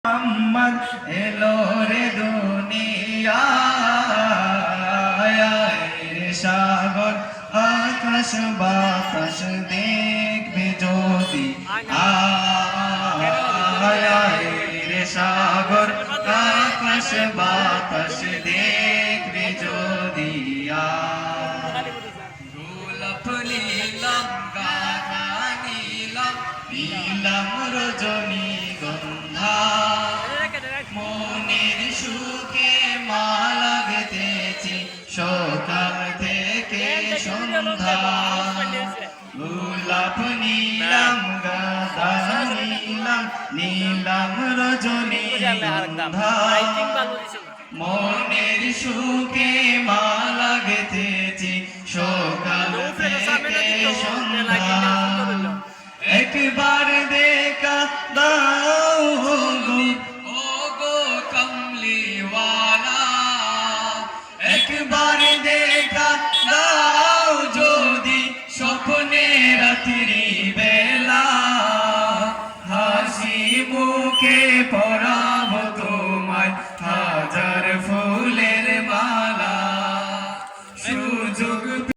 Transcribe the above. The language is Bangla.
মোহাম্মদ এলো রে দুনিয়ায় সাগর আকাশ বাতাস দেখবে যদি আয় রে সাগর আকাশ বাতাস দেখবে যদি গোলাপ নীলাম গানা নীলাম নীলাম রজনী গন্ধা মনের সুখে মালা গেঁথেছি সকাল থেকে সন্ধ্যা গোলাপ নীলাম গাঁদা নীলাম নীলাম রজনী গন্ধা মনের সুখে মালা গেঁথেছি সকাল থেকে সন্ধ্যা একবার দেখা দাও গো কমলিওয়ালা একবার